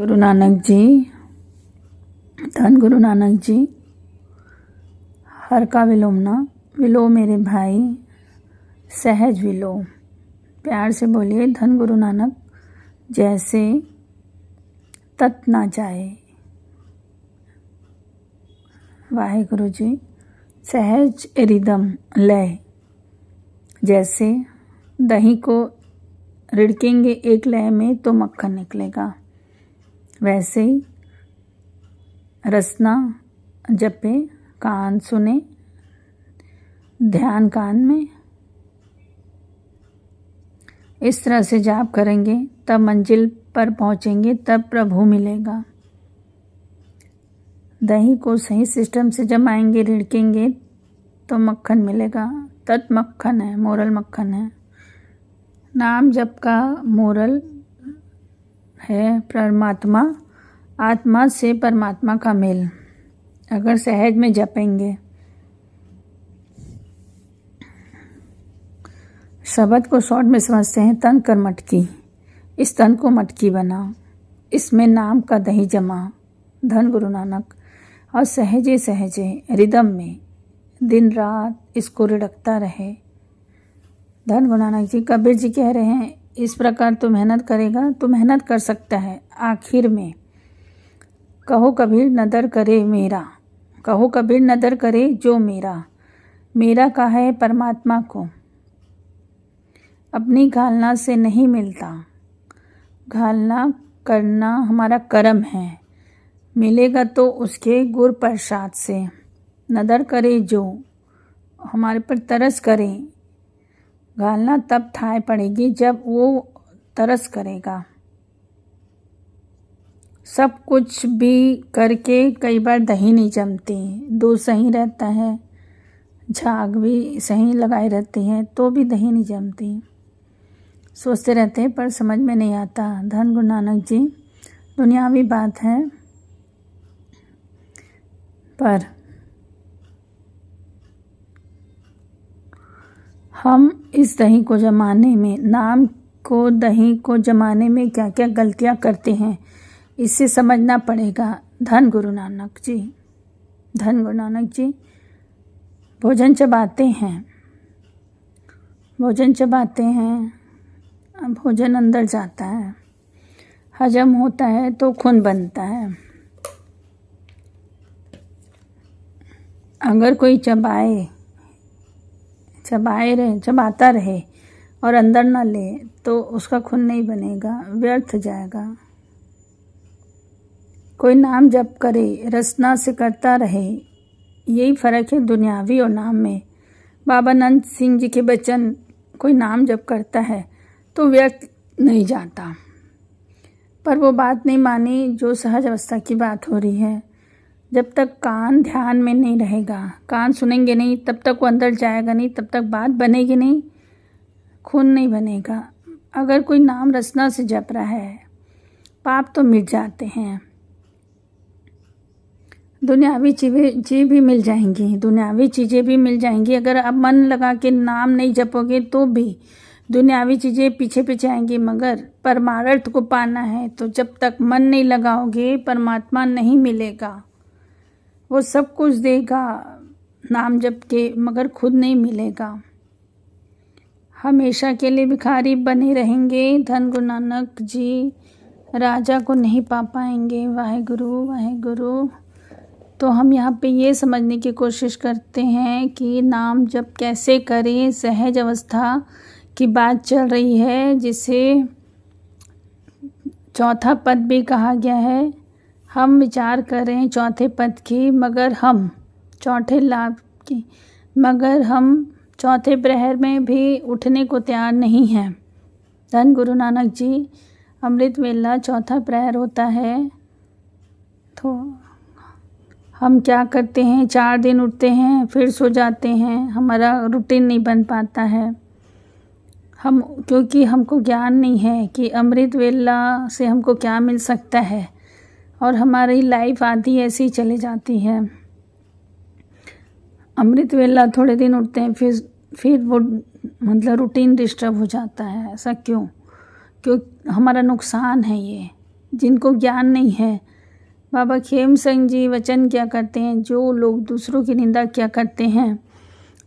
गुरु नानक जी, धन गुरु नानक जी। हर का विलोमना, विलो मेरे भाई, सहज विलो। प्यार से बोलिए, धन गुरु नानक जैसे तत ना जाए। वाहेगुरु जी। सहज रिदम लय, जैसे दही को रिड़केंगे एक लय में तो मक्खन निकलेगा, वैसे ही रसना जपे, कान सुने, ध्यान कान में। इस तरह से जाप करेंगे तब मंजिल पर पहुंचेंगे, तब प्रभु मिलेगा। दही को सही सिस्टम से जमाएंगे, रिड़केंगे तो मक्खन मिलेगा। तत् मक्खन है, मोरल मक्खन है। नाम जप का मोरल है परमात्मा, आत्मा से परमात्मा का मेल। अगर सहज में जपेंगे, शब्द को शॉर्ट में समझते हैं, तन कर मटकी, इस तन को मटकी बना, इसमें नाम का दही जमा, धन गुरु नानक। और सहजे सहजे रिदम में दिन रात इसको रिड़कता रहे। धन गुरु नानक जी। कबीर जी कह रहे हैं, इस प्रकार तो मेहनत करेगा तो मेहनत कर सकता है। आखिर में कहो कबीर नदर करे मेरा, कहो कबीर नदर करे जो मेरा, मेरा का है परमात्मा को। अपनी घालना से नहीं मिलता, घालना करना हमारा कर्म है। मिलेगा तो उसके गुर प्रसाद से। नदर करे जो, हमारे पर तरस करे। घालना तब थाय पड़ेगी जब वो तरस करेगा। सब कुछ भी करके कई बार दही नहीं जमती, दूध सही रहता है, झाग भी सही लगाई रहती है तो भी दही नहीं जमती। सोचते रहते हैं पर समझ में नहीं आता। धन गुरु नानक जी। दुनियावी बात है, पर हम इस दही को जमाने में, नाम को दही को जमाने में क्या क्या गलतियां करते हैं, इसे समझना पड़ेगा। धन गुरु नानक जी। धन गुरु नानक जी। भोजन चबाते हैं, भोजन चबाते हैं, भोजन अंदर जाता है, हजम होता है तो खून बनता है। अगर कोई चबाता रहे और अंदर ना ले तो उसका खून नहीं बनेगा, व्यर्थ जाएगा। कोई नाम जप करे, रसना से करता रहे, यही फर्क है दुनियावी और नाम में। बाबा नंद सिंह जी के वचन, कोई नाम जप करता है तो व्यर्थ नहीं जाता। पर वो बात नहीं मानी जो सहज अवस्था की बात हो रही है। जब तक कान ध्यान में नहीं रहेगा, कान सुनेंगे नहीं, तब तक वो अंदर जाएगा नहीं, तब तक बात बनेगी नहीं, खून नहीं बनेगा। अगर कोई नाम रसना से जप रहा है, पाप तो मिट जाते हैं। दुनियावी चीज़ें भी मिल जाएंगी, दुनियावी चीज़ें भी मिल जाएंगी। अगर आप मन लगा के नाम नहीं जपोगे तो भी दुनियावी चीज़ें पीछे पीछे आएंगी। मगर परमार्थ को पाना है तो जब तक मन नहीं लगाओगे, परमात्मा नहीं मिलेगा। वो सब कुछ देगा नाम जप के, मगर खुद नहीं मिलेगा। हमेशा के लिए भिखारी बने रहेंगे। धन गुरु नानक जी। राजा को नहीं पा पाएंगे। वाहेगुरु वाहेगुरु। तो हम यहाँ पे ये समझने की कोशिश करते हैं कि नाम जप कैसे करें। सहज अवस्था की बात चल रही है, जिसे चौथा पद भी कहा गया है। हम विचार करें चौथे पद की, मगर हम चौथे लाभ की, मगर हम चौथे प्रहर में भी उठने को तैयार नहीं हैं। धन गुरु नानक जी। अमृत वेला चौथा प्रहर होता है तो हम क्या करते हैं, 4 दिन उठते हैं फिर सो जाते हैं। हमारा रूटीन नहीं बन पाता है। क्योंकि हमको ज्ञान नहीं है कि अमृत वेला से हमको क्या मिल सकता है, और हमारी लाइफ आधी ऐसी चली जाती है। अमृत वेला थोड़े दिन उठते हैं, फिर वो रूटीन डिस्टर्ब हो जाता है। ऐसा क्यों? क्यों हमारा नुकसान है ये। जिनको ज्ञान नहीं है। बाबा खेम सिंह जी वचन क्या करते हैं, जो लोग दूसरों की निंदा क्या करते हैं,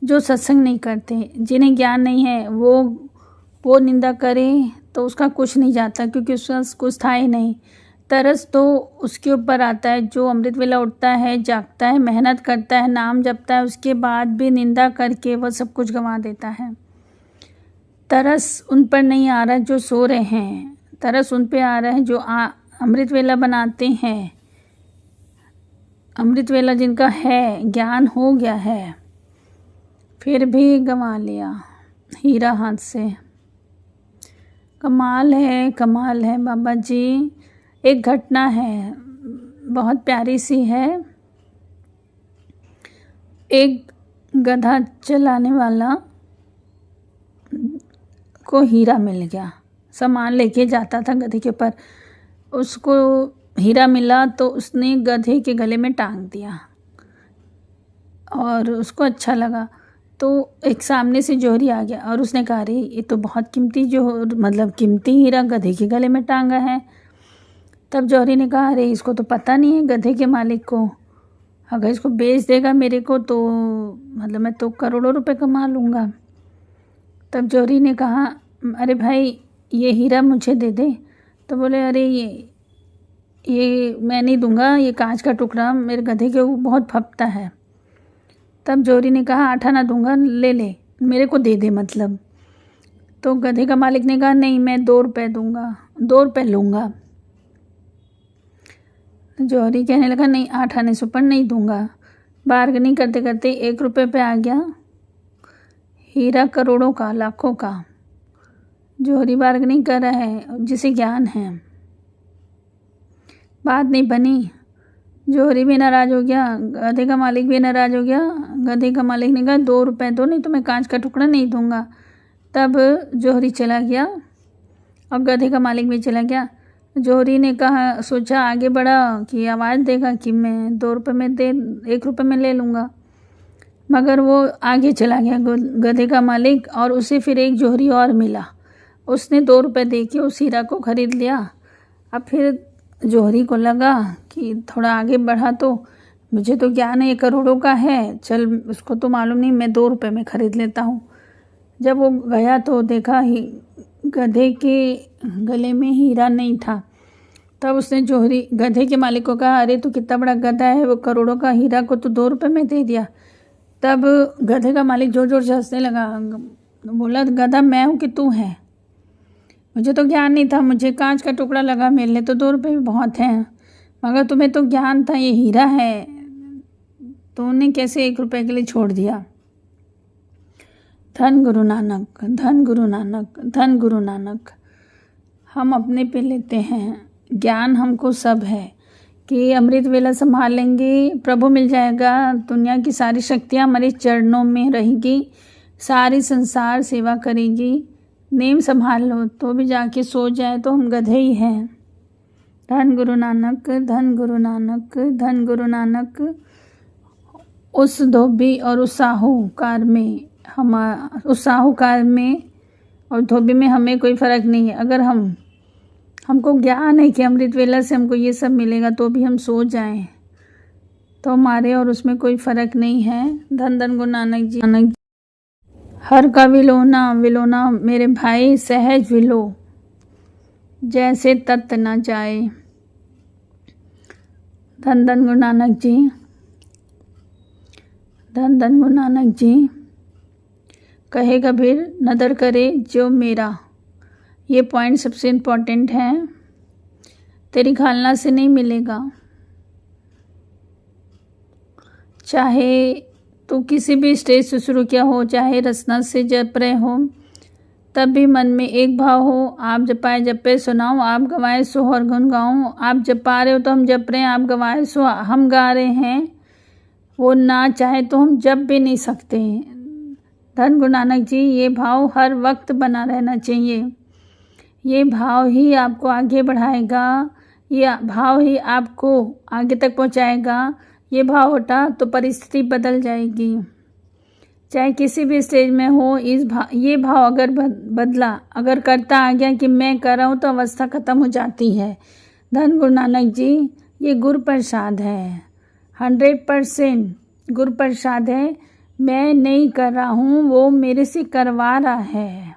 जो सत्संग नहीं करते, जिन्हें ज्ञान नहीं है, वो निंदा करें तो उसका कुछ नहीं जाता, क्योंकि उसका कुछ था ही नहीं। तरस तो उसके ऊपर आता है जो अमृत वेला उठता है, जागता है, मेहनत करता है, नाम जपता है, उसके बाद भी निंदा करके वह सब कुछ गंवा देता है। तरस उन पर नहीं आ रहा जो सो रहे हैं, तरस उन पे आ रहा है जो अमृत वेला बनाते हैं। अमृत वेला जिनका है, ज्ञान हो गया है, फिर भी गंवा लिया हीरा हाथ से। कमाल है बाबा जी। एक घटना है, बहुत प्यारी सी है। एक गधा चलाने वाला को हीरा मिल गया, सामान लेके जाता था गधे के ऊपर, उसको हीरा मिला तो उसने गधे के गले में टांग दिया और उसको अच्छा लगा। तो एक सामने से जोहरी आ गया और उसने कहा, अरे ये तो बहुत कीमती कीमती हीरा गधे के गले में टांगा है। तब जोहरी ने कहा, अरे इसको तो पता नहीं है गधे के मालिक को, अगर इसको बेच देगा मेरे को तो मैं तो करोड़ों रुपए कमा लूँगा। तब जोहरी ने कहा, अरे भाई ये हीरा मुझे दे दे। तो बोले, अरे ये मैं नहीं दूंगा, ये कांच का टुकड़ा मेरे गधे के ऊपर बहुत फपता है। तब जोहरी ने कहा, 8 आना दूंगा, ले मेरे को दे दे मतलब। तो गधे का मालिक ने कहा, नहीं मैं 2 रुपये दूंगा, 2 रुपये लूँगा। जोहरी कहने लगा, नहीं 8 आने से ऊपर नहीं दूंगा। बार्गेनिंग करते करते 1 रुपये पे आ गया, हीरा करोड़ों का, लाखों का। जोहरी बार्गेनिंग कर रहा है, जिसे ज्ञान है। बात नहीं बनी, जोहरी भी नाराज़ हो गया, गधे का मालिक भी नाराज़ हो गया। गधे का मालिक ने कहा, 2 रुपये दो, नहीं तो मैं कांच का टुकड़ा नहीं दूंगा। तब जोहरी चला गया और गधे का मालिक भी चला गया। जोहरी ने कहा, सोचा आगे बढ़ा कि आवाज़ देगा कि मैं 2 रुपये में 1 रुपये में ले लूँगा, मगर वो आगे चला गया गधे का मालिक, और उसे फिर एक जोहरी और मिला। उसने 2 रुपये दे के उस हीरा को ख़रीद लिया। अब फिर जोहरी को लगा कि थोड़ा आगे बढ़ा तो मुझे तो ज्ञान है, ये करोड़ों का है, चल उसको तो मालूम नहीं, मैं 2 रुपये में ख़रीद लेता हूँ। जब वो गया तो देखा गधे के गले में हीरा नहीं था। तब उसने जोहरी गधे के मालिक को कहा, अरे तू कितना बड़ा गधा है, वो करोड़ों का हीरा को तो 2 रुपये में दे दिया। तब गधे का मालिक जोर जोर से हंसने लगा, बोला, गधा मैं हूँ कि तू है? मुझे तो ज्ञान नहीं था, मुझे कांच का टुकड़ा लगा मिलने, तो 2 रुपये भी बहुत हैं, मगर तुम्हें तो ज्ञान था, ये हीरा है, तूने कैसे 1 रुपये के लिए छोड़ दिया? धन गुरु नानक, धन गुरु नानक, धन गुरु नानक। हम अपने पे लेते हैं, ज्ञान हमको सब है कि अमृत वेला संभाल लेंगे, प्रभु मिल जाएगा, दुनिया की सारी शक्तियाँ हमारे चरणों में रहेगी, सारी संसार सेवा करेगी। नेम संभाल लो तो भी जाके सो जाए तो हम गधे ही हैं। धन गुरु नानक, धन गुरु नानक, धन गुरु नानक। उस धोबी और उस साहूकार में उस साहूकार में और धोबी में हमें कोई फ़र्क नहीं है। अगर हमको ज्ञान है कि अमृत वेला से हमको ये सब मिलेगा तो भी हम सो जाएं तो हमारे और उसमें कोई फ़र्क नहीं है। धन धन गुरु नानक जी। हर का विलोना विलोना मेरे भाई, सहज विलो जैसे तत् न जाए। धन धन गुरु नानक जी, धन धन गुरु नानक जी। कहे कबीर, नदर करे जो मेरा, ये पॉइंट सबसे इम्पोर्टेंट है। तेरी खालना से नहीं मिलेगा, चाहे तो किसी भी स्टेज से शुरू किया हो, चाहे रसना से जप रहे हो, तब भी मन में एक भाव हो, आप जपाए जपे सुनाओ, आप गवाए सो हर गुण गाऊं। आप जपा रहे हो तो हम जप रहे हैं, आप गवाए सो हम गा रहे हैं। वो ना चाहे तो हम जप भी नहीं सकते। धन गुरु नानक जी, ये भाव हर वक्त बना रहना चाहिए। ये भाव ही आपको आगे बढ़ाएगा, ये भाव ही आपको आगे तक पहुंचाएगा। ये भाव हटा तो परिस्थिति बदल जाएगी। चाहे किसी भी स्टेज में हो, ये भाव अगर बदला, अगर करता आ गया कि मैं कर रहा हूँ, तो अवस्था ख़त्म हो जाती है। धन गुरु नानक जी, ये गुरु प्रसाद है, 100% गुरु प्रसाद है। मैं नहीं कर रहा हूँ, वो मेरे से करवा रहा है,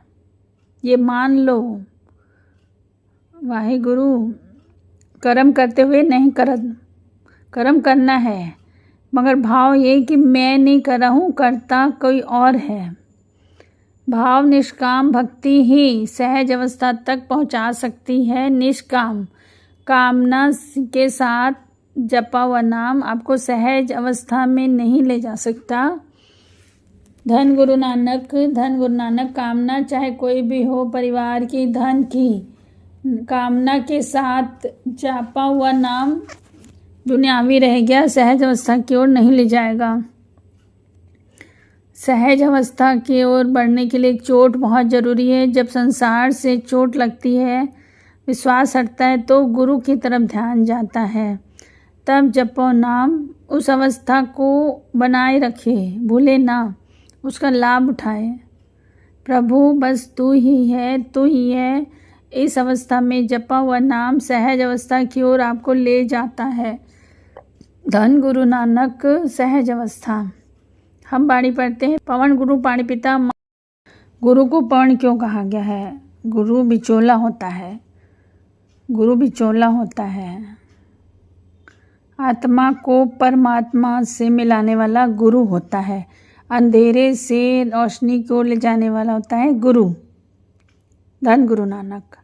ये मान लो। वाहे गुरु, कर्म करते हुए नहीं कर्म करना है, मगर भाव ये कि मैं नहीं कर रहा हूँ, करता कोई और है। भाव निष्काम भक्ति ही सहज अवस्था तक पहुँचा सकती है। निष्काम कामना के साथ जपा हुआ नाम आपको सहज अवस्था में नहीं ले जा सकता। धन गुरु नानक कामना चाहे कोई भी हो, परिवार की, धन की कामना के साथ जपा हुआ नाम दुनियावी रह गया, सहज अवस्था की ओर नहीं ले जाएगा। सहज अवस्था की ओर बढ़ने के लिए चोट बहुत ज़रूरी है। जब संसार से चोट लगती है, विश्वास हटता है, तो गुरु की तरफ ध्यान जाता है। तब जपो नाम, उस अवस्था को बनाए रखे, भूले ना, उसका लाभ उठाए। प्रभु बस तू ही है। इस अवस्था में जपा हुआ नाम सहज अवस्था की ओर आपको ले जाता है। धन गुरु नानक सहज अवस्था। हम बाणी पढ़ते हैं, पवन गुरु पाणी पिता। गुरु को पवन क्यों कहा गया है? गुरु बिचौला होता है, गुरु बिचौला होता है। आत्मा को परमात्मा से मिलाने वाला गुरु होता है। अंधेरे से रोशनी की ओर ले जाने वाला होता है गुरु। धन गुरु नानक,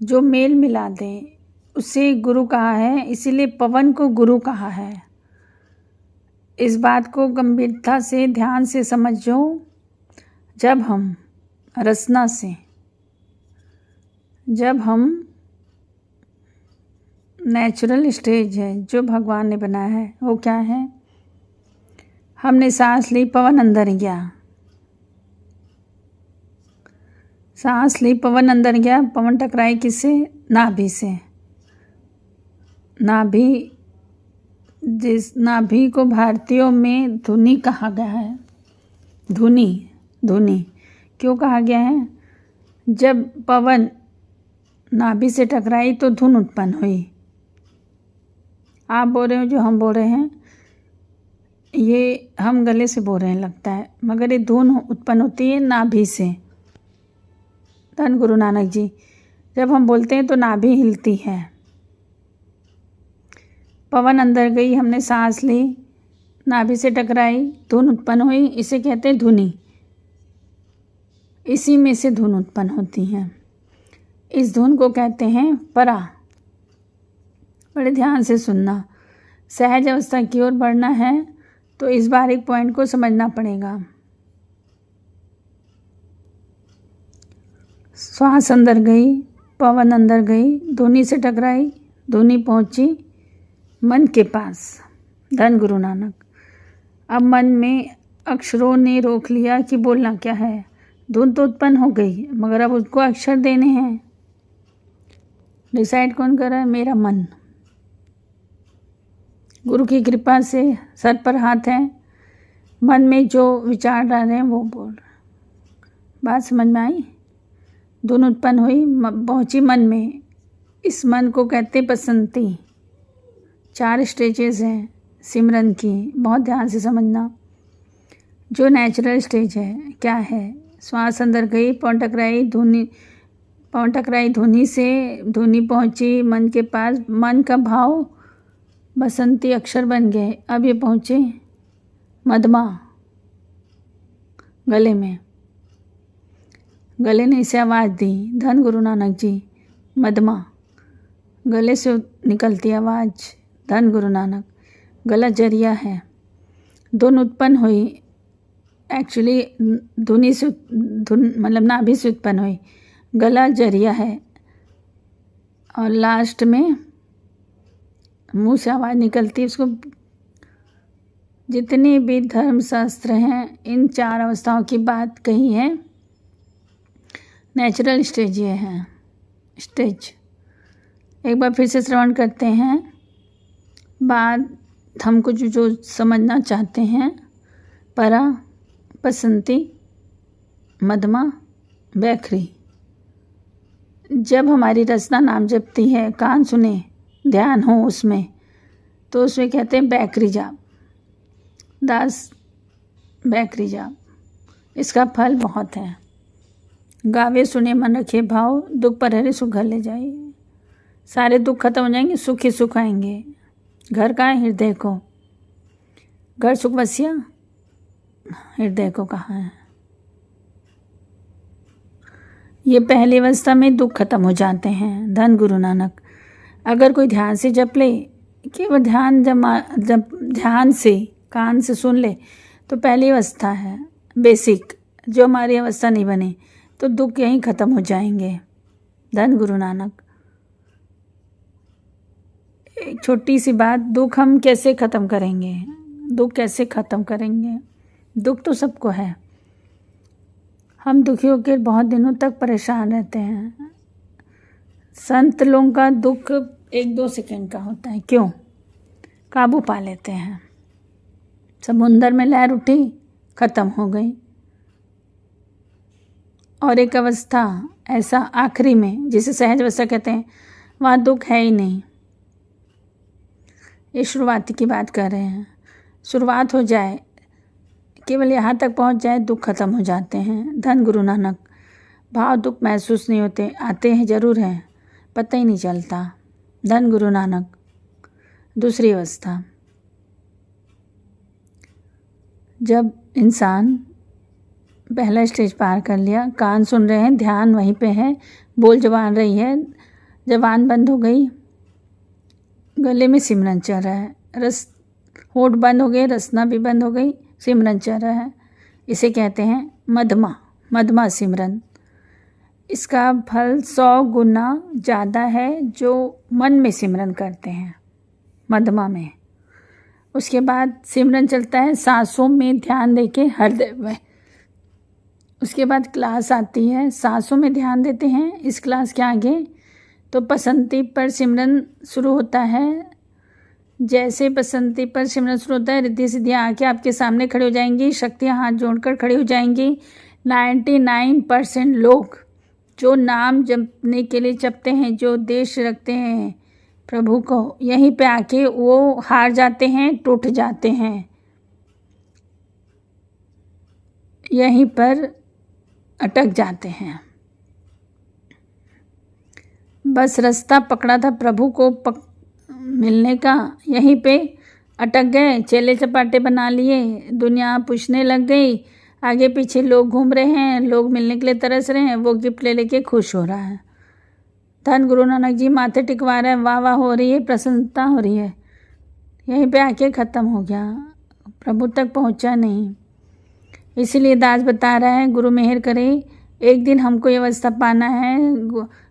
जो मेल मिला दे उसे गुरु कहा है, इसीलिए पवन को गुरु कहा है। इस बात को गंभीरता से ध्यान से समझो। जब हम रसना से, जब हम नेचुरल स्टेज है जो भगवान ने बनाया है, वो क्या है? हमने सांस ली, पवन अंदर गया, सांस ली, पवन अंदर गया। पवन टकराई किससे? नाभि से। नाभि, जिस नाभि को भारतीयों में धुनी कहा गया है। धुनी क्यों कहा गया है? जब पवन नाभि से टकराई तो धुन उत्पन्न हुई। आप बोल रहे हो, जो हम बोल रहे हैं, ये हम गले से बोल रहे हैं लगता है, मगर ये धुन उत्पन्न होती है नाभि से। धन गुरु नानक जी, जब हम बोलते हैं तो नाभि हिलती है। पवन अंदर गई, हमने सांस ली, नाभि से टकराई, धुन उत्पन्न हुई, इसे कहते हैं धुनी। इसी में से धुन उत्पन्न होती है। इस धुन को कहते हैं परा। बड़े ध्यान से सुनना। सहज अवस्था की ओर बढ़ना है तो इस बारीक पॉइंट को समझना पड़ेगा। श्वास अंदर गई, पवन अंदर गई, धुनी से टकराई, धुनी पहुंची मन के पास। धन गुरु नानक। अब मन में अक्षरों ने रोक लिया कि बोलना क्या है। धुन तो उत्पन्न हो गई, मगर अब उसको अक्षर देने हैं। डिसाइड कौन कर रहा है? मेरा मन। गुरु की कृपा से सर पर हाथ है, मन में जो विचार डाल रहे हैं वो बोल रहे हैं। बात समझ में आई? धुन उत्पन्न हुई, पहुंची मन में। इस मन को कहते बसंती। 4 स्टेजेस हैं सिमरन की, बहुत ध्यान से समझना। जो नेचुरल स्टेज है क्या है? श्वास अंदर गई, पवन टकराई धुनी से, धुनी पहुंची मन के पास। मन का भाव बसंती अक्षर बन गए। अब ये पहुँचे मधमा, गले में। गले ने इसे आवाज़ दी। धन गुरु नानक जी, मधमा, गले से निकलती आवाज़। धन गुरु नानक। गला जरिया है। धुन उत्पन्न हुई, एक्चुअली धुनी से, धुन मतलब नाभि से उत्पन्न हुई। गला जरिया है और लास्ट में मुंह से आवाज़ निकलती है। उसको जितने भी धर्मशास्त्र हैं, इन 4 अवस्थाओं की बात कही है। नेचुरल स्टेज ये है। स्टेज एक बार फिर से श्रवण करते हैं। बात हमको जो समझना चाहते हैं। परा, बसंती, मधमा, बैखरी। जब हमारी रचना नाम जपती है, कान सुने, ध्यान हो उसमें, तो उसमें कहते हैं बैकरी जाप, दास बैकरी जाप। इसका फल बहुत है। गावे सुने मन रखे भाव, दुख पर हरे सुख घर ले जाए। सारे दुख खत्म हो जाएंगे, सुख ही सुख आएंगे। घर का है हृदय को, घर सुख बसिया हृदय को कहाँ है। ये पहली अवस्था में दुख खत्म हो जाते हैं। धन गुरु नानक। अगर कोई ध्यान से जप ले, केवल जब ध्यान से कान से सुन ले, तो पहली अवस्था है बेसिक। जो हमारी अवस्था नहीं बने तो दुख यहीं ख़त्म हो जाएंगे। धन गुरु नानक। एक छोटी सी बात, दुख हम कैसे ख़त्म करेंगे? दुख कैसे ख़त्म करेंगे? दुख तो सबको है। हम दुखी होकर बहुत दिनों तक परेशान रहते हैं। संत लोगों का दुख 1-2 सेकंड का होता है। क्यों? काबू पा लेते हैं। समुंदर में लहर उठी, ख़त्म हो गई। और एक अवस्था ऐसा आखिरी में, जिसे सहज अवस्था कहते हैं, वहाँ दुख है ही नहीं। ये शुरुआती की बात कर रहे हैं। शुरुआत हो जाए, केवल यहाँ तक पहुँच जाए, दुख खत्म हो जाते हैं। धन गुरु नानक। भाव दुख महसूस नहीं होते, आते हैं जरूर हैं, पता ही नहीं चलता। धन गुरु नानक। दूसरी अवस्था, जब इंसान पहला स्टेज पार कर लिया, कान सुन रहे हैं, ध्यान वहीं पे है, बोल जबान रही है, जबान बंद हो गई, गले में सिमरन चल रहा है, होठ बंद हो गए, रसना भी बंद हो गई, सिमरन चल रहा है। इसे कहते हैं मधमा सिमरन। इसका फल 100 गुना ज़्यादा है जो मन में सिमरन करते हैं, मधमा में। उसके बाद सिमरन चलता है सांसों में, ध्यान देके हृदय में। उसके बाद क्लास आती है, सांसों में ध्यान देते हैं। इस क्लास के आगे तो बसंती पर सिमरन शुरू होता है। जैसे बसंती पर सिमरन शुरू होता है, रिद्धि सिद्धियाँ आके आपके सामने खड़ी हो जाएंगी, शक्तियाँ हाथ जोड़कर खड़ी हो जाएंगी। 99% लोग जो नाम जपने के लिए जपते हैं, जो उद्देश्य रखते हैं प्रभु को, यहीं पे आके वो हार जाते हैं, टूट जाते हैं, यहीं पर अटक जाते हैं। बस रास्ता पकड़ा था प्रभु को मिलने का, यहीं पे अटक गए, चेले चपाटे बना लिए, दुनिया पूछने लग गई, आगे पीछे लोग घूम रहे हैं, लोग मिलने के लिए तरस रहे हैं, वो गिफ्ट ले लेके खुश हो रहा है। धन गुरु नानक जी माथे टिकवा रहे हैं, वाह वाह हो रही है, प्रसन्नता हो रही है, यहीं पे आके ख़त्म हो गया, प्रभु तक पहुंचा नहीं। इसीलिए दास बता रहा है, गुरु मेहर करे, एक दिन हमको ये अवस्था पाना है,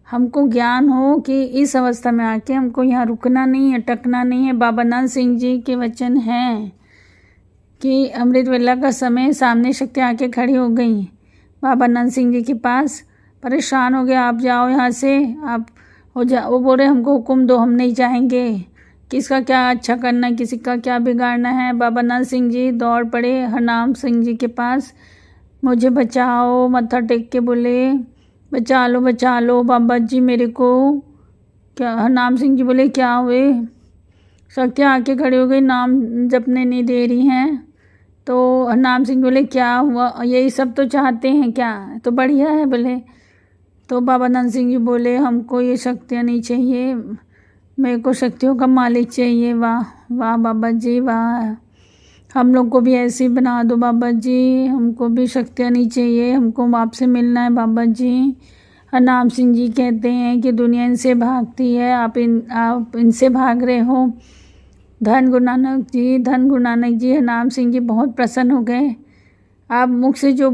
हमको ज्ञान हो कि इस अवस्था में आके हमको यहाँ रुकना नहीं, अटकना नहीं है। बाबा नंद सिंह जी के वचन हैं कि अमृत वेला का समय, सामने शक्तियाँ आके खड़ी हो गई बाबा नंद सिंह जी के पास, परेशान हो गया, आप जाओ यहाँ से, आप हो जा। वो बोल रहे हमको हुक्म दो, हम नहीं जाएंगे, किसका क्या अच्छा करना है, किसी का क्या बिगाड़ना है। बाबा नंद सिंह जी दौड़ पड़े हरनाम सिंह जी के पास, मुझे बचाओ, मत्था टेक के बोले बचा लो बाबा जी मेरे को। क्या हरनाम सिंह जी बोले क्या हुए? शक्तियाँ आके खड़ी हो गई, नाम जपने नहीं दे रही हैं। तो हरनाम सिंह बोले क्या हुआ, यही सब तो चाहते हैं क्या? तो बढ़िया है बोले। तो बाबा नंद सिंह जी बोले हमको ये शक्तियाँ नहीं चाहिए, मेरे को शक्तियों का मालिक चाहिए। वाह वाह बाबा जी वाह, हम लोग को भी ऐसे बना दो बाबा जी, हमको भी शक्तियाँ नहीं चाहिए, हमको आपसे मिलना है बाबा जी। हरनाम सिंह जी कहते हैं कि दुनिया इनसे भागती है, आप इनसे भाग रहे हो। धन गुरु नानक जी, हरनाम सिंह जी बहुत प्रसन्न हो गए। आप मुख से जो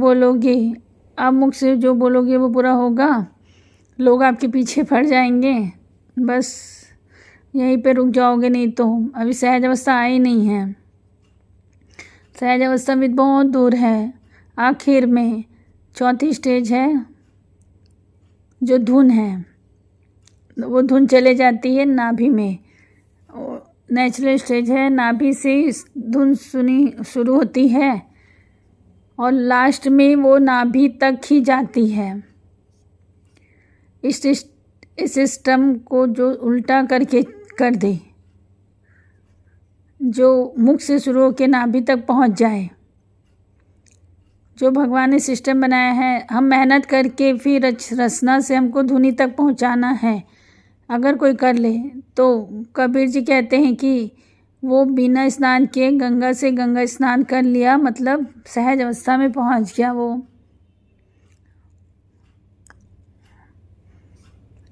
बोलोगे वो पूरा होगा, लोग आपके पीछे पड़ जाएंगे, बस यहीं पे रुक जाओगे, नहीं तो अभी सहज अवस्था आई नहीं है, सहज अवस्था भी बहुत दूर है। आखिर में 4थी स्टेज है, जो धुन है, वो धुन चले जाती है नाभि में। नेचुरल स्टेज है, नाभि से धुन सुनी शुरू होती है और लास्ट में वो नाभि तक ही जाती है। इस इस सिस्टम को जो उल्टा करके कर दे, जो मुख से शुरू होकर नाभि तक पहुंच जाए। जो भगवान ने सिस्टम बनाया है, हम मेहनत करके फिर रचना से हमको धुनी तक पहुंचाना है। अगर कोई कर ले तो कबीर जी कहते हैं कि वो बिना स्नान किए गंगा से गंगा स्नान कर लिया, मतलब सहज अवस्था में पहुंच गया वो।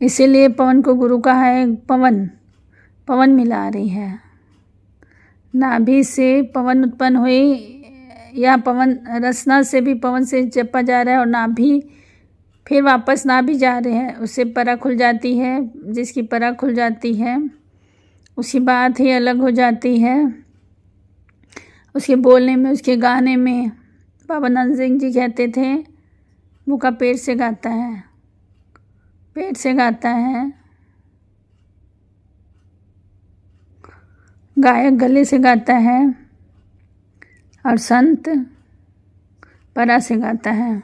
इसीलिए पवन को गुरु कहा है। पवन मिला रही है। नाभि से पवन उत्पन्न हुई, या पवन रसना से भी पवन से जपा जा रहा है, और नाभि फिर वापस नाभि जा रहे हैं। उससे परा खुल जाती है। जिसकी परा खुल जाती है उसकी बात ही अलग हो जाती है। उसके बोलने में, उसके गाने में। बाबा नंद सिंह जी कहते थे, मुका पेट से गाता है, पेट से गाता है। गायक गले से गाता है, और संत परा से गाता है।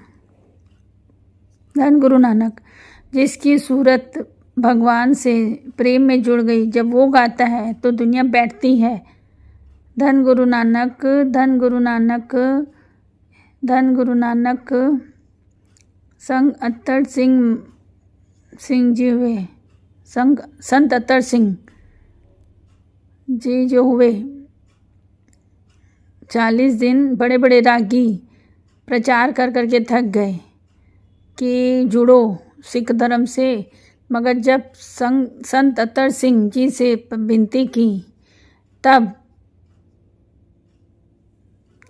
धन गुरु नानक, जिसकी सूरत भगवान से प्रेम में जुड़ गई, जब वो गाता है तो दुनिया बैठती है। धन गुरु नानक, धन गुरु नानक, धन गुरु नानक। संग अत्तर सिंह जी हुए, संत अत्तर सिंह जी जो हुए, 40 दिन बड़े बड़े रागी प्रचार कर करके थक गए कि जुड़ो सिख धर्म से। मगर जब संत अत्तर सिंह जी से विनती की, तब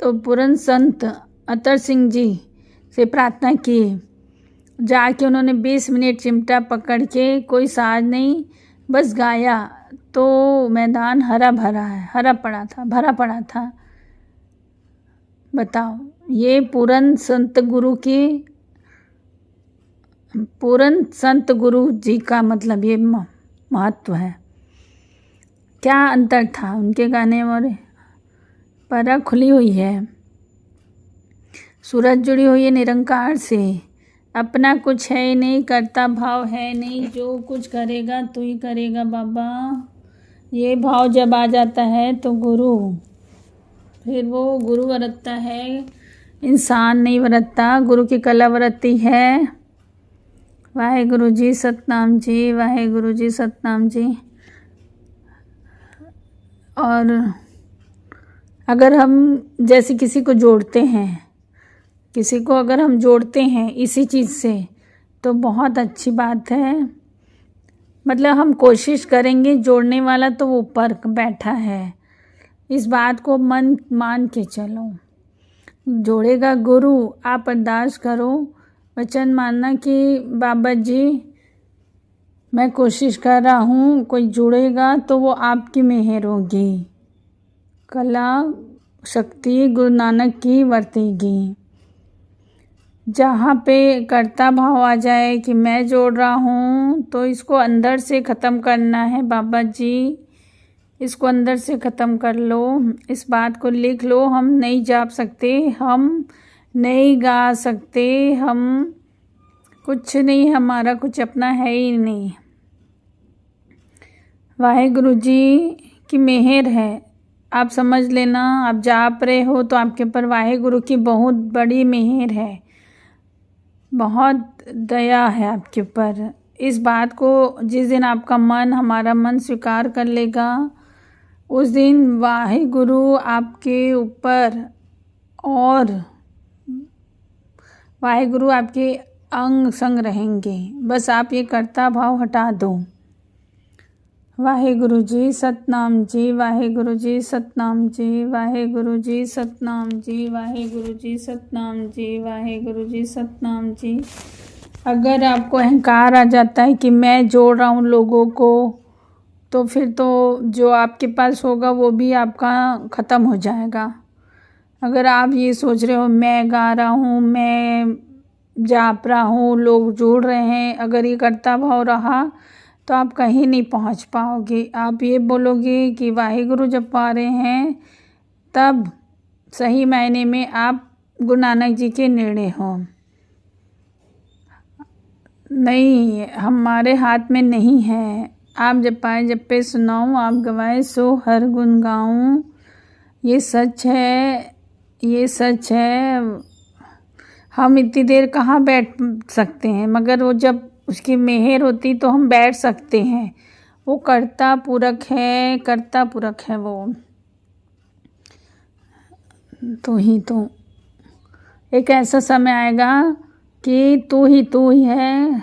तो पूर्ण संत अत्तर सिंह जी से प्रार्थना की। जाके उन्होंने 20 मिनट चिमटा पकड़ के, कोई साज नहीं, बस गाया, तो मैदान हरा भरा पड़ा था। बताओ, ये पूर्ण संत गुरु जी का मतलब ये महत्व है। क्या अंतर था उनके गाने और परा खुली हुई है, सूरज जुड़ी हुई है निरंकार से। अपना कुछ है नहीं, करता भाव है नहीं, जो कुछ करेगा तू ही करेगा बाबा। ये भाव जब आ जाता है तो फिर वो गुरु वरतता है, इंसान नहीं वरतता। गुरु की कला वरतती है। वाहेगुरु जी सतनाम जी, वाहेगुरु जी सतनाम जी। और अगर हम जैसे किसी को जोड़ते हैं, अगर हम जोड़ते हैं इसी चीज़ से, तो बहुत अच्छी बात है। मतलब हम कोशिश करेंगे, जोड़ने वाला तो वो ऊपर बैठा है। इस बात को मन मान के चलो। जोड़ेगा गुरु, आप अरदास करो, वचन मानना कि बाबा जी मैं कोशिश कर रहा हूँ, कोई जुड़ेगा तो वो आपकी मेहर होगी, कला शक्ति गुरु नानक की वर्तेगी। जहाँ पे कर्ता भाव आ जाए कि मैं जोड़ रहा हूँ, तो इसको अंदर से ख़त्म करना है। बाबा जी इसको अंदर से ख़त्म कर लो, इस बात को लिख लो। हम नहीं जाप सकते, हम नहीं गा सकते, हम कुछ नहीं, हमारा कुछ अपना है ही नहीं। वाहेगुरु जी की मेहर है, आप समझ लेना। आप जाप रहे हो तो आपके ऊपर वाहेगुरु की बहुत बड़ी मेहर है, बहुत दया है आपके ऊपर। इस बात को जिस दिन आपका मन, हमारा मन स्वीकार कर लेगा, उस दिन वाहेगुरु आपके ऊपर, और वाहेगुरु आपके अंग संग रहेंगे। बस आप ये कर्ता भाव हटा दो। वाहेगुरु जी सतनाम जी, वाहेगुरु जी सतनाम जी, वाहेगुरु जी सतनाम जी, वाहेगुरु जी सतनाम जी, वाहेगुरु जी सतनाम जी। अगर आपको अहंकार आ जाता है कि मैं जोड़ रहा हूँ लोगों को, तो फिर तो जो आपके पास होगा वो भी आपका ख़त्म हो जाएगा। अगर आप ये सोच रहे हो मैं गा रहा हूँ, मैं जाप रहा हूँ, लोग जुड़ रहे हैं, अगर ये कर्ता भाव रहा तो आप कहीं नहीं पहुँच पाओगे। आप ये बोलोगे कि वाहेगुरु जब पा रहे हैं, तब सही मायने में आप गुरु नानक जी के निर्णय हो। नहीं हमारे हाथ में नहीं है। आप जब पाए जब पे सुनाऊं, आप गवाए सो हर गुन गाऊं। ये सच है, ये सच है। हम इतनी देर कहाँ बैठ सकते हैं, मगर वो जब उसकी मेहर होती तो हम बैठ सकते हैं। वो कर्ता पूरक है, कर्ता पूरक है वो। तू ही तो एक ऐसा समय आएगा कि तू ही है,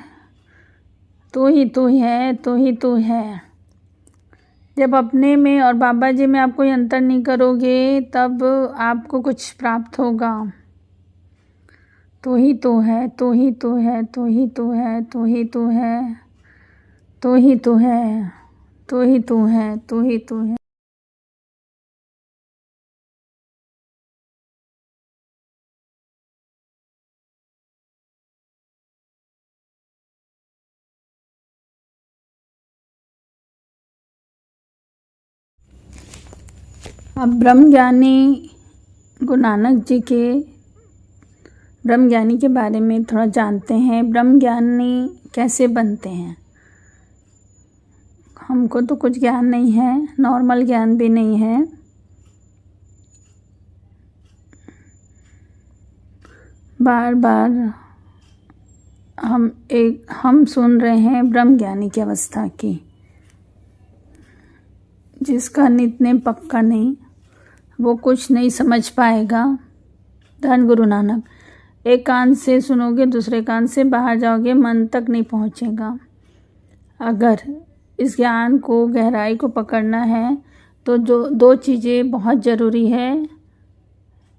तू ही है, तू ही है। जब अपने में और बाबा जी में आप कोई अंतर नहीं करोगे तब आपको कुछ प्राप्त होगा। तू ही है, तू ही है, तू ही है, तू ही है, तू ही है, तू है, तू है, तू ही है। अब ब्रह्मज्ञानी गुरु नानक जी के ब्रह्मज्ञानी के बारे में थोड़ा जानते हैं। ब्रह्मज्ञानी कैसे बनते हैं? हमको तो कुछ ज्ञान नहीं है, नॉर्मल ज्ञान भी नहीं है। बार बार हम सुन रहे हैं ब्रह्मज्ञानी की अवस्था की। जिसका नित्य पक्का नहीं, वो कुछ नहीं समझ पाएगा। धन गुरु नानक। एक कान से सुनोगे, दूसरे कान से बाहर जाओगे, मन तक नहीं पहुँचेगा। अगर इस ज्ञान को, गहराई को पकड़ना है तो जो दो चीज़ें बहुत ज़रूरी है।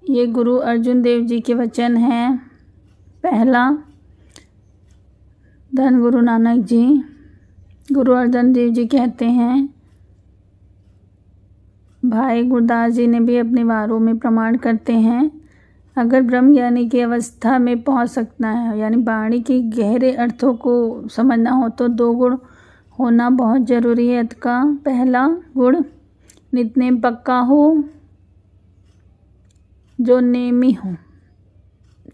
ये गुरु अर्जुन देव जी के वचन हैं। पहला, धन गुरु नानक जी, गुरु अर्जन देव जी कहते हैं, भाई गुरदास जी ने भी अपने वारों में प्रमाण करते हैं, अगर ब्रह्मज्ञानी की अवस्था में पहुंच सकना है, यानी वाणी के गहरे अर्थों को समझना हो, तो दो गुण होना बहुत ज़रूरी है। का पहला गुण नित्य पक्का हो, जो नेमी हो।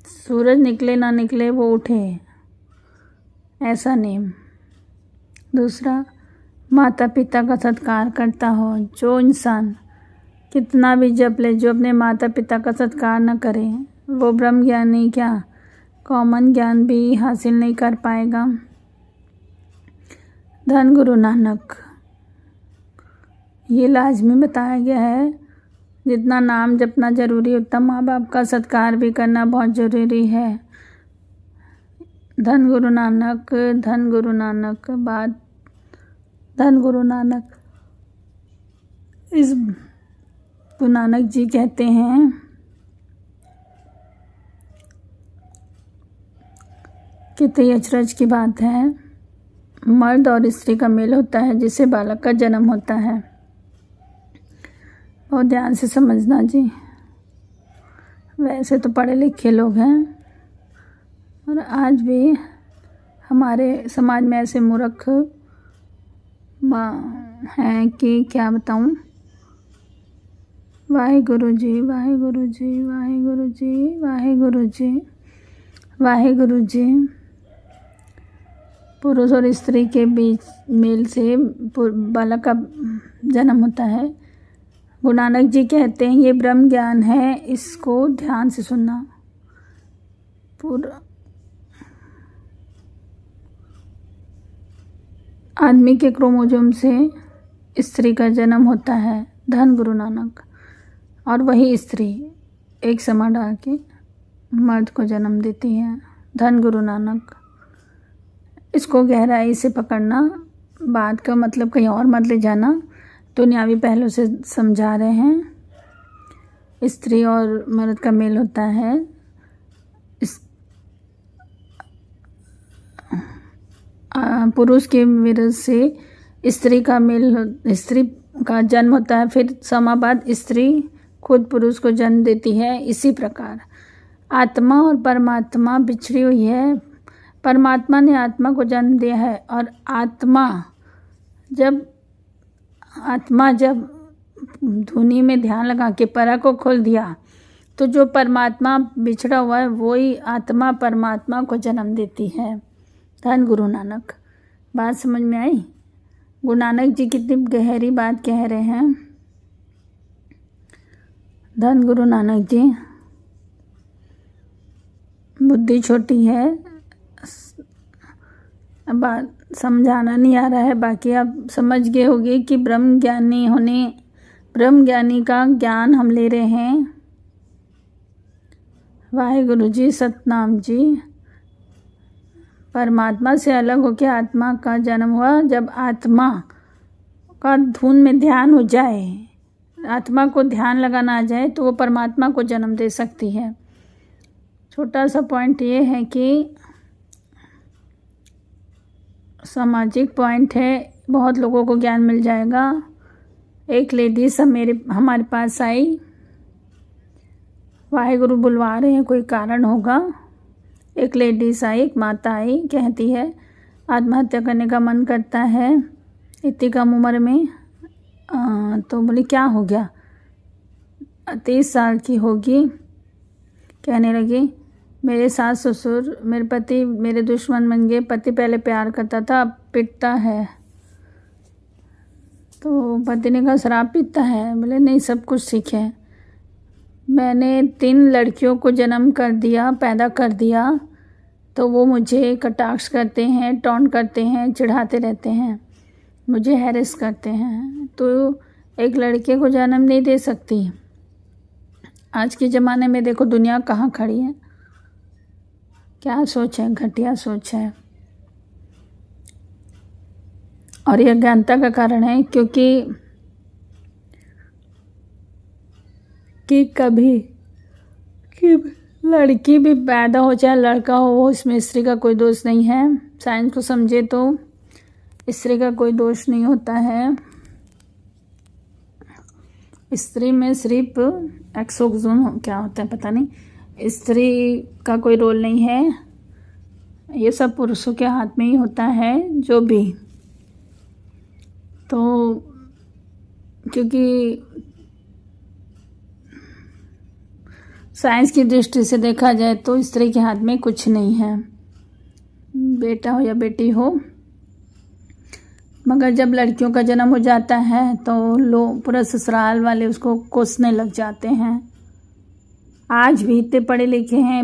सूरज निकले ना निकले वो उठे, ऐसा नेम। दूसरा, माता पिता का सत्कार करता हो। जो इंसान कितना भी जप ले, जो अपने माता पिता का सत्कार न करे, वो ब्रह्मज्ञानी क्या कॉमन ज्ञान भी हासिल नहीं कर पाएगा। धन गुरु नानक। ये लाजमी बताया गया है, जितना नाम जपना जरूरी उतना माँ बाप का सत्कार भी करना बहुत ज़रूरी है। धन गुरु नानक, धन गुरु नानक। बात धन गुरु नानक। इस गुरु नानक जी कहते हैं कितनी अचरज की बात है। मर्द और स्त्री का मेल होता है, जिससे बालक का जन्म होता है। बहुत ध्यान से समझना जी। वैसे तो पढ़े लिखे लोग हैं, और आज भी हमारे समाज में ऐसे मूर्ख हैं कि क्या बताऊं। वाहेगुरु जी, वाहेगुरु जी, वाहेगुरु जी, वाहेगुरु जी, वाहेगुरु जी। पुरुष और स्त्री के बीच मेल से बालक का जन्म होता है। गुरु नानक जी कहते हैं ये ब्रह्म ज्ञान है, इसको ध्यान से सुनना। आदमी के क्रोमोसोम से स्त्री का जन्म होता है, धन गुरु नानक। और वही स्त्री एक समा डाल के मर्द को जन्म देती है, धन गुरु नानक। इसको गहराई से पकड़ना, बात का मतलब कहीं और मत ले जाना। दुनियावी पहलू से समझा रहे हैं। स्त्री और मर्द का मेल होता है, पुरुष के विरह से स्त्री का मेल, स्त्री का जन्म होता है। फिर समय बाद स्त्री खुद पुरुष को जन्म देती है। इसी प्रकार आत्मा और परमात्मा बिछड़ी हुई है। परमात्मा ने आत्मा को जन्म दिया है, और आत्मा जब धुनी में ध्यान लगा के परा को खोल दिया, तो जो परमात्मा बिछड़ा हुआ है वही आत्मा परमात्मा को जन्म देती है। धन गुरु नानक। बात समझ में आई? गुरु नानक जी कितनी गहरी बात कह रहे हैं। धन गुरु नानक जी। बुद्धि छोटी है, अब बात समझाना नहीं आ रहा है, बाकी आप समझ गए होंगे कि ब्रह्म ज्ञानी का ज्ञान हम ले रहे हैं। वाहेगुरु जी, सतनाम जी। परमात्मा से अलग होकर आत्मा का जन्म हुआ। जब आत्मा का धुन में ध्यान हो जाए, आत्मा को ध्यान लगाना आ जाए, तो वो परमात्मा को जन्म दे सकती है। छोटा सा पॉइंट ये है कि सामाजिक पॉइंट है, बहुत लोगों को ज्ञान मिल जाएगा। एक लेडीज हमारे पास आई, वाहेगुरु बुलवा रहे हैं, कोई कारण होगा। एक लेडीज आई, एक माता आई, कहती है आत्महत्या करने का मन करता है इतनी कम उम्र में। तो बोली क्या हो गया? 23 साल की होगी। कहने लगी मेरे सास ससुर, मेरे पति मेरे दुश्मन बन गए। पति पहले प्यार करता था, अब पिटता है। तो पति ने कहा शराब पीता है? बोले नहीं, सब कुछ ठीक है। मैंने 3 लड़कियों को जन्म कर दिया, पैदा कर दिया, तो वो मुझे कटाक्ष करते हैं, टॉन्ट करते हैं, चिढ़ाते रहते हैं, मुझे हैरेस करते हैं। तो एक लड़के को जन्म नहीं दे सकती। आज के ज़माने में देखो दुनिया कहाँ खड़ी है, क्या सोच है, घटिया सोच है। और यह अज्ञानता का कारण है, क्योंकि कभी कि लड़की भी पैदा हो चाहे लड़का हो, इसमें स्त्री का कोई दोष नहीं है। साइंस को समझे तो स्त्री का कोई दोष नहीं होता है। स्त्री में सिर्फ एक्सोजोन क्या होता है पता नहीं, स्त्री का कोई रोल नहीं है। ये सब पुरुषों के हाथ में ही होता है जो भी। तो क्योंकि साइंस की दृष्टि से देखा जाए तो स्त्री के हाथ में कुछ नहीं है, बेटा हो या बेटी हो। मगर जब लड़कियों का जन्म हो जाता है तो लोग पूरा ससुराल वाले उसको कोसने लग जाते हैं। आज भी इतने पढ़े लिखे हैं,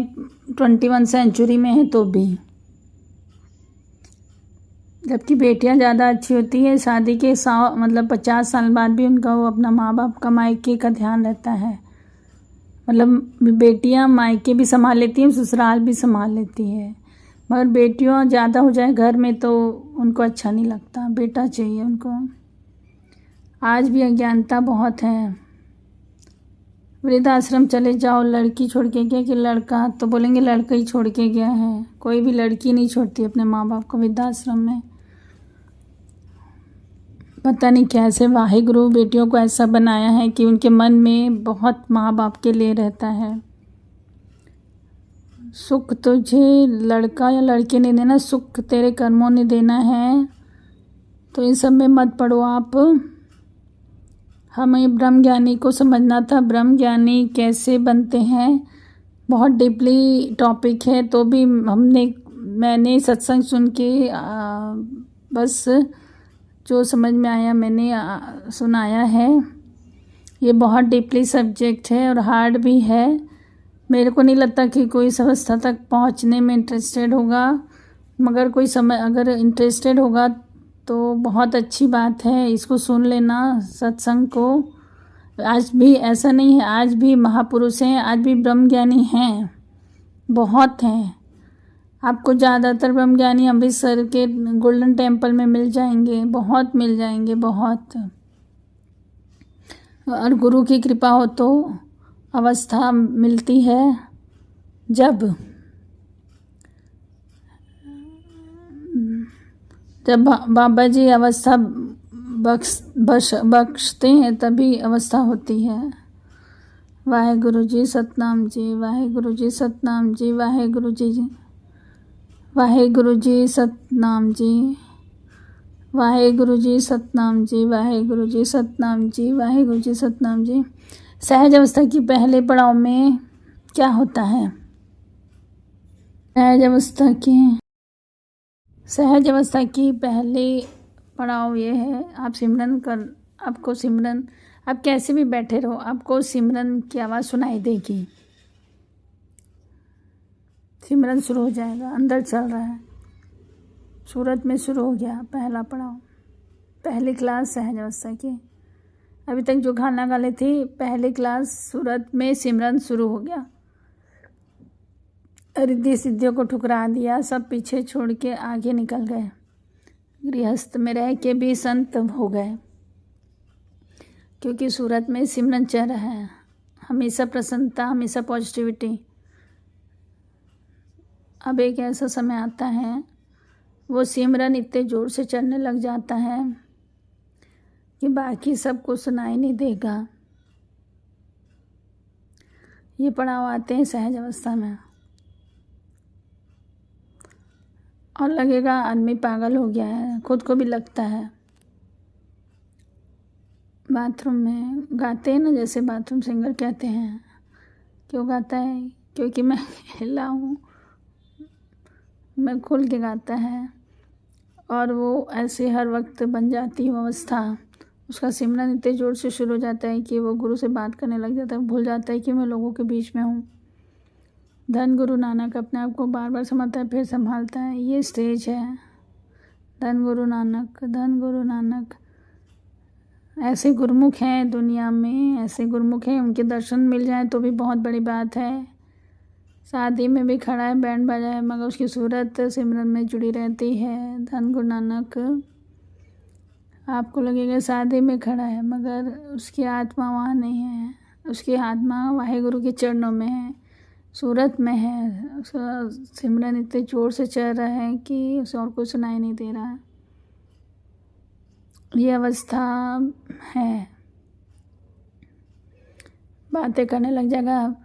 21 सेंचुरी में है तो भी। जबकि बेटियां ज़्यादा अच्छी होती है, शादी के 50 साल बाद भी उनका वो अपना माँ बाप का मायके का ध्यान रहता है। मतलब बेटियां मायके भी संभाल लेती हैं, ससुराल भी संभाल लेती है। मगर बेटियों ज़्यादा हो जाए घर में तो उनको अच्छा नहीं लगता, बेटा चाहिए उनको। आज भी अज्ञानता बहुत है। वृद्धाश्रम चले जाओ, लड़की छोड़ के गया कि लड़का, तो बोलेंगे लड़का ही छोड़ के गया है। कोई भी लड़की नहीं छोड़ती अपने माँ बाप को वृद्धाश्रम में। पता नहीं कैसे वाहिगुरु बेटियों को ऐसा बनाया है कि उनके मन में बहुत माँ बाप के लिए रहता है। सुख तुझे लड़का या लड़के ने देना, सुख तेरे कर्मों ने देना है। तो इन सब में मत पड़ो आप। हमें ब्रह्म ज्ञानी को समझना था, ब्रह्म ज्ञानी कैसे बनते हैं, बहुत डीपली टॉपिक है। तो भी मैंने सत्संग सुन के बस जो समझ में आया मैंने सुनाया है। ये बहुत डीपली सब्जेक्ट है और हार्ड भी है। मेरे को नहीं लगता कि कोई इस अवस्था तक पहुंचने में इंटरेस्टेड होगा, मगर कोई अगर इंटरेस्टेड होगा तो बहुत अच्छी बात है, इसको सुन लेना सत्संग को। आज भी ऐसा नहीं है, आज भी महापुरुष हैं, आज भी ब्रह्मज्ञानी हैं, बहुत हैं। आपको ज़्यादातर ब्रह्मज्ञानी अमृतसर के गोल्डन टेम्पल में मिल जाएंगे, बहुत मिल जाएंगे, बहुत। और गुरु की कृपा हो तो अवस्था मिलती है जब बाबा जी अवस्था बख्शते हैं तभी अवस्था होती है। वाहेगुरु जी सतनाम जी, वाहेगुरु जी सतनाम जी, वाहेगुरु जी, वाहेगुरु जी सतनाम जी, वाहेगुरु जी सतनाम जी, वाहेगुरु जी सतनाम जी, वाहेगुरु जी सतनाम जी। सहज अवस्था की पहले पड़ाव में क्या होता है? सहज अवस्था के सहज अवस्था की पहली पड़ाव ये है, आपको सिमरन, आप कैसे भी बैठे रहो, आपको सिमरन की आवाज़ सुनाई देगी। सिमरन शुरू हो जाएगा, अंदर चल रहा है, सूरत में शुरू हो गया पहला पड़ाव, पहली क्लास सहज अवस्था की। अभी तक जो खाना गाले थी, पहली क्लास सूरत में सिमरन शुरू हो गया। रिद्धि सिद्धियों को ठुकरा दिया, सब पीछे छोड़ के आगे निकल गए, गृहस्थ में रह के भी संत हो गए, क्योंकि सूरत में सिमरन चल रहा है। हमेशा प्रसन्नता, हमेशा पॉजिटिविटी। अब एक ऐसा समय आता है, वो सिमरन इतने ज़ोर से चलने लग जाता है कि बाकी सबको सुनाई नहीं देगा। ये पड़ाव आते हैं सहज अवस्था में, और लगेगा आदमी पागल हो गया है, खुद को भी लगता है। बाथरूम में गाते हैं ना, जैसे बाथरूम सिंगर कहते हैं। क्यों गाता है? क्योंकि मैं अकेला हूँ, मैं खुल के गाता है, और वो ऐसे हर वक्त बन जाती है अवस्था। उसका सिमरन इतने ज़ोर से शुरू हो जाता है कि वो गुरु से बात करने लग जाता है, भूल जाता है कि मैं लोगों के बीच में हूँ। धन गुरु नानक अपने आप को बार बार संभालता है, फिर संभालता है। ये स्टेज है, धन गुरु नानक, धन गुरु नानक। ऐसे गुरुमुख हैं दुनिया में, ऐसे गुरुमुख हैं, उनके दर्शन मिल जाए तो भी बहुत बड़ी बात है। शादी में भी खड़ा है, बैंड बजा है, मगर उसकी सूरत सिमरन में जुड़ी रहती है। धन गुरु नानक। आपको लगेगा शादी में खड़ा है, मगर उसकी आत्मा वहाँ नहीं है, उसकी आत्मा वाहेगुरु के चरणों में है, सूरत में है। उसका सिमरन इतने ज़ोर से चल रहा है कि उसे और कुछ सुनाई नहीं दे रहा है। ये अवस्था है। बातें करने लग जाएगा,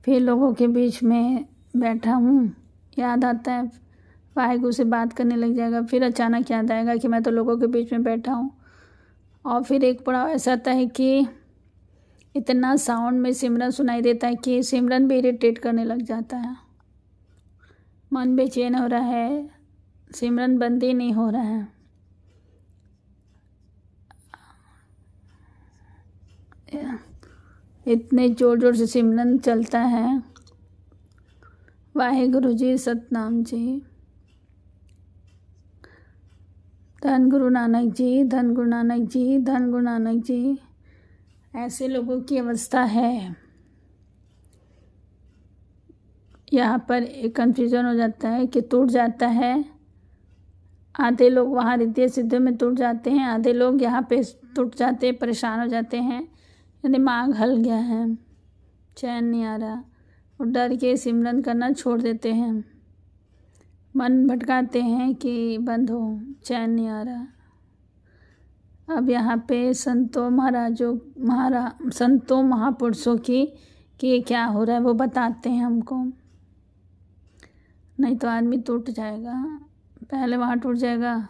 फिर लोगों के बीच में बैठा हूँ, याद आता है, वाहेगुरु से बात करने लग जाएगा। फिर अचानक याद आएगा कि मैं तो लोगों के बीच में बैठा हूँ। और फिर एक पड़ाव ऐसा आता है कि इतना साउंड में सिमरन सुनाई देता है कि सिमरन भी इरिटेट करने लग जाता है। मन बेचैन हो रहा है, सिमरन बंद ही नहीं हो रहा है। इतने जोर जोर से सिमरन चलता है। वाहेगुरु जी, सतनाम जी, धन गुरु नानक जी, धन गुरु नानक जी, धन गुरु नानक जी। ऐसे लोगों की अवस्था है। यहाँ पर एक कन्फ्यूज़न हो जाता है कि टूट जाता है। आधे लोग वहाँ रिद्धि सिद्धि में टूट जाते हैं, आधे लोग यहाँ पे टूट जाते हैं, परेशान हो जाते हैं, दिमाग हल गया है, चैन नहीं आ रहा, और डर के सिमरन करना छोड़ देते हैं, मन भटकाते हैं कि बंद हो, चैन नहीं आ रहा। अब यहाँ पे संतों महापुरुषों की कि ये क्या हो रहा है वो बताते हैं हमको, नहीं तो आदमी टूट जाएगा। पहले वहाँ टूट जाएगा,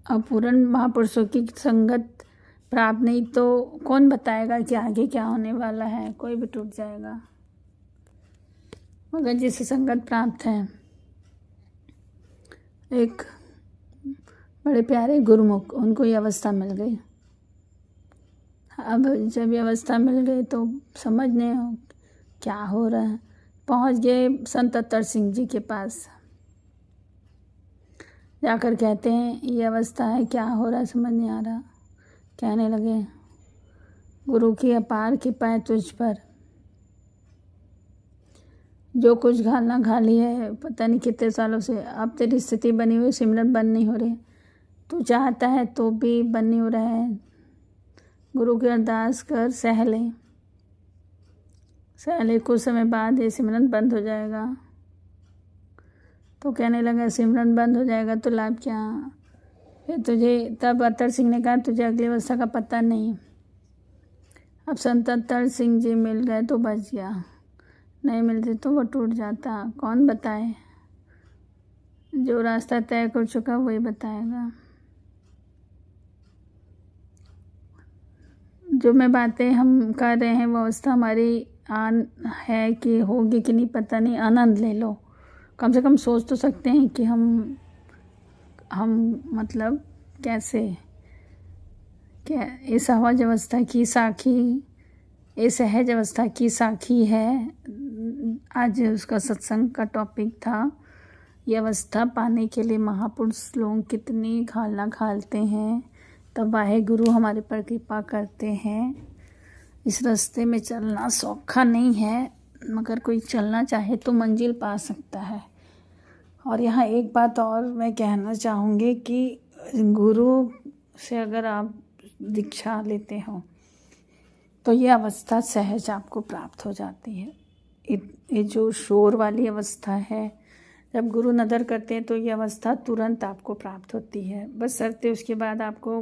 अब पूर्ण महापुरुषों की संगत प्राप्त नहीं तो कौन बताएगा कि आगे क्या होने वाला है। कोई भी टूट जाएगा, मगर जिसे संगत प्राप्त है, एक बड़े प्यारे गुरुमुख, उनको ये अवस्था मिल गई। अब जब ये अवस्था मिल गई तो समझने हो क्या हो रहा है। पहुंच गए संत अत्तर सिंह जी के पास, जाकर कहते हैं ये अवस्था है, क्या हो रहा है समझ नहीं आ रहा। कहने लगे, गुरु की अपार कृपा है तुझ पर, जो कुछ घालना घाली है, पता नहीं कितने सालों से, अब तेरी स्थिति बनी हुई, सिमरन बंद नहीं हो रही, तू चाहता है तो भी बंद नहीं हो रहा है। गुरु की अरदास कर, सह ले, कुछ समय बाद ये सिमरन बंद हो जाएगा। तो कहने लगा सिमरन बंद हो जाएगा तो लाभ क्या। फिर तुझे, तब अत्तर सिंह ने कहा तुझे अगली अवस्था का पता नहीं। अब संत अत्तर सिंह जी मिल गए तो बच गया, नहीं मिलते तो वो टूट जाता। कौन बताए, जो रास्ता तय कर चुका वही बताएगा। जो मैं बातें हम कर रहे हैं वो अवस्था हमारी आन है कि होगी कि नहीं पता नहीं, आनंद ले लो, कम से कम सोच तो सकते हैं कि हम मतलब कैसे, क्या ये सहज अवस्था की साखी, ये सहज अवस्था की साखी है। आज उसका सत्संग का टॉपिक था, ये अवस्था पाने के लिए महापुरुष लोग कितनी घालना घालते हैं, तब वाहे गुरु हमारे पर कृपा करते हैं। इस रास्ते में चलना सौखा नहीं है, मगर कोई चलना चाहे तो मंजिल पा सकता है। और यहाँ एक बात और मैं कहना चाहूँगी कि गुरु से अगर आप दीक्षा लेते हो तो ये अवस्था सहज आपको प्राप्त हो जाती है। ये जो शोर वाली अवस्था है, जब गुरु नदर करते हैं तो ये अवस्था तुरंत आपको प्राप्त होती है। बस शर्ते उसके बाद आपको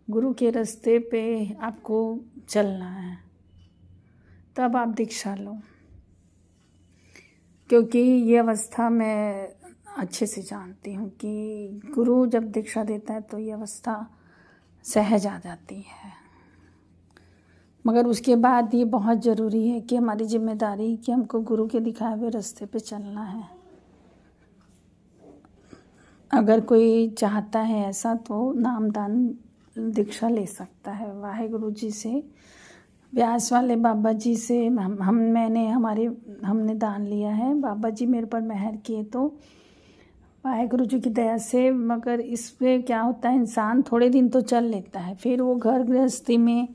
गुरु के रास्ते पे आपको चलना है, तब आप दीक्षा लो। क्योंकि ये अवस्था मैं अच्छे से जानती हूँ कि गुरु जब दीक्षा देता है तो ये अवस्था सहज आ जाती है। मगर उसके बाद ये बहुत ज़रूरी है कि हमारी जिम्मेदारी कि हमको गुरु के दिखाए हुए रास्ते पे चलना है। अगर कोई चाहता है ऐसा तो नामदान दीक्षा ले सकता है वाहेगुरु जी से, व्यास वाले बाबा जी से। हमने दान लिया है, बाबा जी मेरे पर मेहर किए तो वाहेगुरु जी की दया से। मगर इसमें क्या होता है, इंसान थोड़े दिन तो चल लेता है, फिर वो घर गृहस्थी में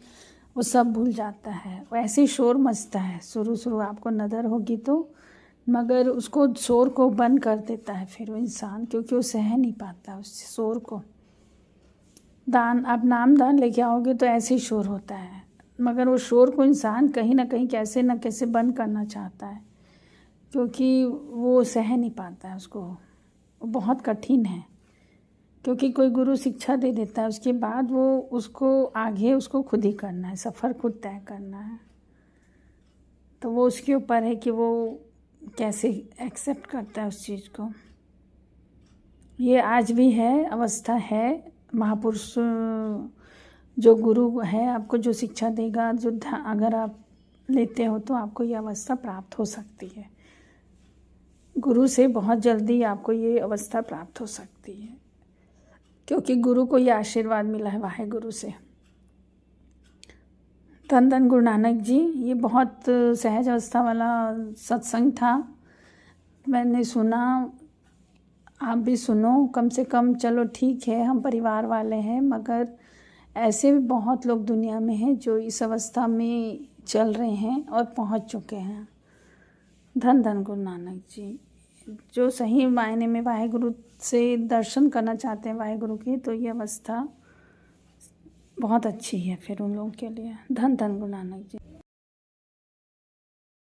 वो सब भूल जाता है। वैसे ही शोर मचता है, शुरू आपको नज़र होगी तो, मगर उसको शोर को बंद कर देता है फिर वो इंसान, क्योंकि वो सह नहीं पाता उस शोर को। आप नाम दान लेके आओगे तो ऐसे ही शोर होता है, मगर वो शोर को इंसान कहीं ना कहीं कैसे न कैसे बंद करना चाहता है, क्योंकि वो सह नहीं पाता है उसको। वो बहुत कठिन है, क्योंकि कोई गुरु शिक्षा दे देता है, उसके बाद वो उसको खुद ही करना है, सफ़र खुद तय करना है। तो वो उसके ऊपर है कि वो कैसे एक्सेप्ट करता है उस चीज़ को। ये आज भी है, अवस्था है। महापुरुष जो गुरु है आपको जो शिक्षा देगा, अगर आप लेते हो तो आपको ये अवस्था प्राप्त हो सकती है। गुरु से बहुत जल्दी आपको ये अवस्था प्राप्त हो सकती है, क्योंकि गुरु को ये आशीर्वाद मिला है वाहेगुरु से। धन धन गुरु नानक जी, ये बहुत सहज अवस्था वाला सत्संग था, मैंने सुना, आप भी सुनो कम से कम। चलो ठीक है, हम परिवार वाले हैं, मगर ऐसे भी बहुत लोग दुनिया में हैं जो इस अवस्था में चल रहे हैं और पहुंच चुके हैं। धन धन गुरु नानक जी, जो सही मायने में वाहेगुरु से दर्शन करना चाहते हैं वाहेगुरु की, तो ये अवस्था बहुत अच्छी है फिर उन लोगों के लिए। धन धन गुरु नानक जी।